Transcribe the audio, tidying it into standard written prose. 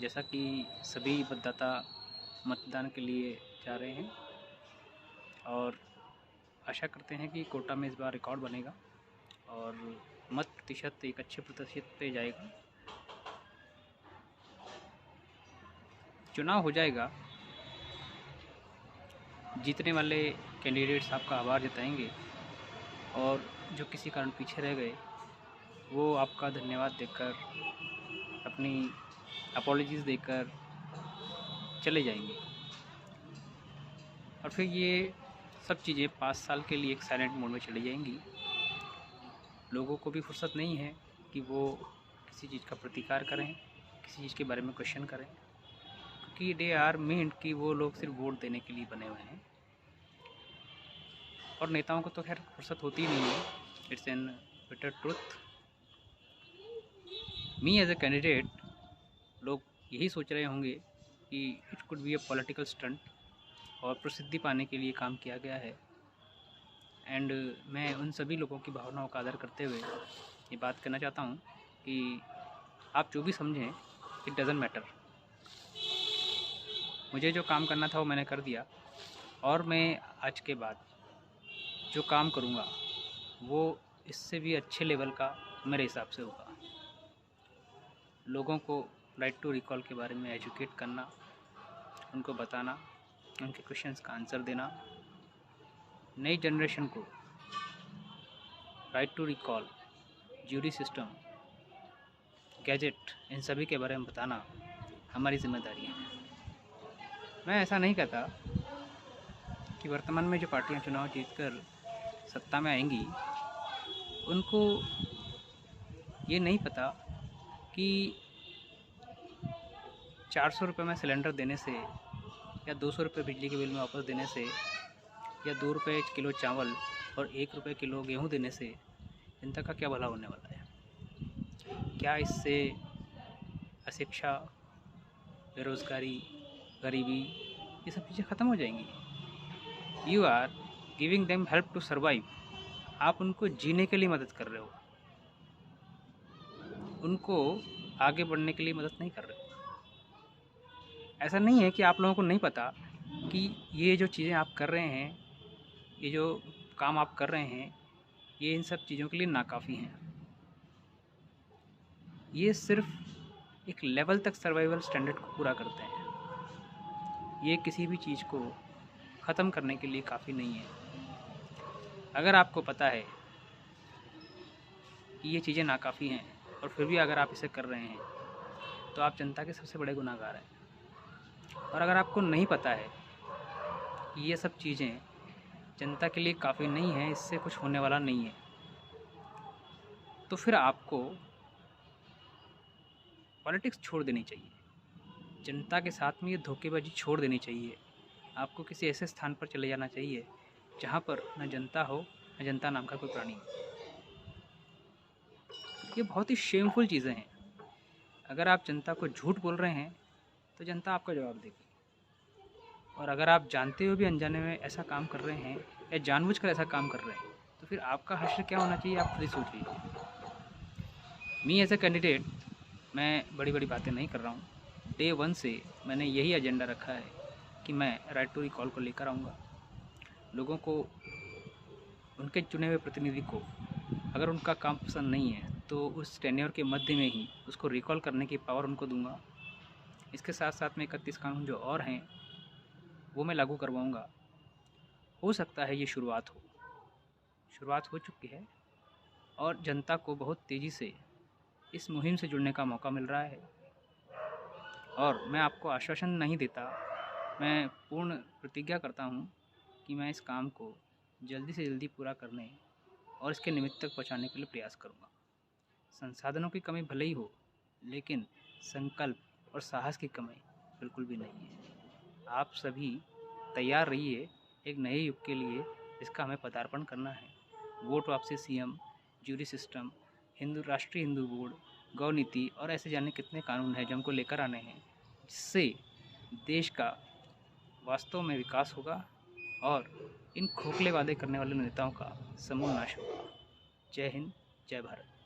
जैसा कि सभी मतदाता मतदान के लिए जा रहे हैं और आशा करते हैं कि कोटा में इस बार रिकॉर्ड बनेगा और मत प्रतिशत एक अच्छे प्रतिशत पे जाएगा। चुनाव हो जाएगा, जीतने वाले कैंडिडेट्स आपका आभार जताएंगे और जो किसी कारण पीछे रह गए वो आपका धन्यवाद देकर, अपनी अपॉलॉजीज़ देकर चले जाएंगे। और फिर ये सब चीज़ें 5 साल के लिए एक साइलेंट मोड में चली जाएंगी। लोगों को भी फुर्सत नहीं है कि वो किसी चीज़ का प्रतिकार करें, किसी चीज़ के बारे में क्वेश्चन करें, क्योंकि दे आर मेंट कि वो लोग सिर्फ वोट देने के लिए बने हुए हैं। और नेताओं को तो खैर फुर्सत होती ही नहीं है। It's an bitter truth. Me as a candidate, लोग यही सोच रहे होंगे कि it could be a political stunt और प्रसिद्धि पाने के लिए काम किया गया है। एंड मैं उन सभी लोगों की भावनाओं का आदर करते हुए ये बात कहना चाहता हूँ कि आप जो भी समझें, इट डज़न्ट मैटर। मुझे जो काम करना था वो मैंने कर दिया और मैं आज के बाद जो काम करूँगा वो इससे भी अच्छे लेवल का मेरे हिसाब से होगा। लोगों को राइट टू रिकॉल के बारे में एजुकेट करना, उनको बताना, उनके क्वेश्चंस का आंसर देना, नई जनरेशन को right to recall, jury system, gadget, इन सभी के बारे में बताना हमारी जिम्मेदारी है। मैं ऐसा नहीं कहता कि वर्तमान में जो पार्टियां चुनाव जीतकर सत्ता में आएंगी उनको ये नहीं पता कि 400 रुपये में सिलेंडर देने से या 200 रुपये बिजली के बिल में वापस देने से या 2 रुपये किलो चावल और 1 रुपये किलो गेहूँ देने से जनता का क्या भला होने वाला है। क्या इससे अशिक्षा, बेरोज़गारी, गरीबी, ये सब चीज़ें ख़त्म हो जाएंगी। You are giving them help to survive. आप उनको जीने के लिए मदद कर रहे हो, उनको आगे बढ़ने के लिए मदद नहीं कर रहे हो। ऐसा नहीं है कि आप लोगों को नहीं पता कि ये जो चीज़ें आप कर रहे हैं, ये जो काम आप कर रहे हैं, ये इन सब चीज़ों के लिए नाकाफ़ी हैं। ये सिर्फ एक लेवल तक सर्वाइवल स्टैंडर्ड को पूरा करते हैं। ये किसी भी चीज़ को ख़त्म करने के लिए काफ़ी नहीं है। अगर आपको पता है कि ये चीज़ें नाकाफ़ी हैं और फिर भी अगर आप इसे कर रहे हैं तो आप जनता के सबसे बड़े गुनहगार हैं। और अगर आपको नहीं पता है कि ये सब चीज़ें जनता के लिए काफ़ी नहीं है, इससे कुछ होने वाला नहीं है, तो फिर आपको पॉलिटिक्स छोड़ देनी चाहिए। जनता के साथ में ये धोखेबाजी छोड़ देनी चाहिए। आपको किसी ऐसे स्थान पर चले जाना चाहिए जहाँ पर न जनता हो, न जनता नाम का कोई प्राणी हो। ये बहुत ही शेमफुल चीज़ें हैं। अगर आप जनता को झूठ बोल रहे हैं तो जनता आपका जवाब देगी। और अगर आप जानते हुए भी अनजाने में ऐसा काम कर रहे हैं या जानबूझकर ऐसा काम कर रहे हैं तो फिर आपका हश्र क्या होना चाहिए, आप खुद ही सोच लीजिए। मी एज ए कैंडिडेट, मैं बड़ी बड़ी बातें नहीं कर रहा हूँ। डे 1 से मैंने यही एजेंडा रखा है कि मैं राइट टू रिकॉल को लेकर आऊँगा। लोगों को, उनके चुने हुए प्रतिनिधि को, अगर उनका काम पसंद नहीं है तो उस टेन्योर के मध्य में ही उसको रिकॉल करने की पावर उनको दूंगा। इसके साथ साथ में 31 कानून जो और हैं वो मैं लागू करवाऊंगा। हो सकता है ये शुरुआत हो चुकी है और जनता को बहुत तेज़ी से इस मुहिम से जुड़ने का मौका मिल रहा है। और मैं आपको आश्वासन नहीं देता, मैं पूर्ण प्रतिज्ञा करता हूँ कि मैं इस काम को जल्दी से जल्दी पूरा करने और इसके निमित्त तक पहुँचाने के लिए प्रयास करूँगा। संसाधनों की कमी भले ही हो, लेकिन संकल्प और साहस की कमी बिल्कुल भी नहीं है। आप सभी तैयार रहिए एक नए युग के लिए जिसका हमें पदार्पण करना है। वोट वापसी सीएम, ज्यूरी सिस्टम, राष्ट्रीय हिंदू बोर्ड, गौ नीति और ऐसे जाने कितने कानून हैं जो हमको लेकर आने हैं, जिससे देश का वास्तव में विकास होगा और इन खोखले वादे करने वाले नेताओं का समूल नाश होगा। जय हिंद, जय भारत।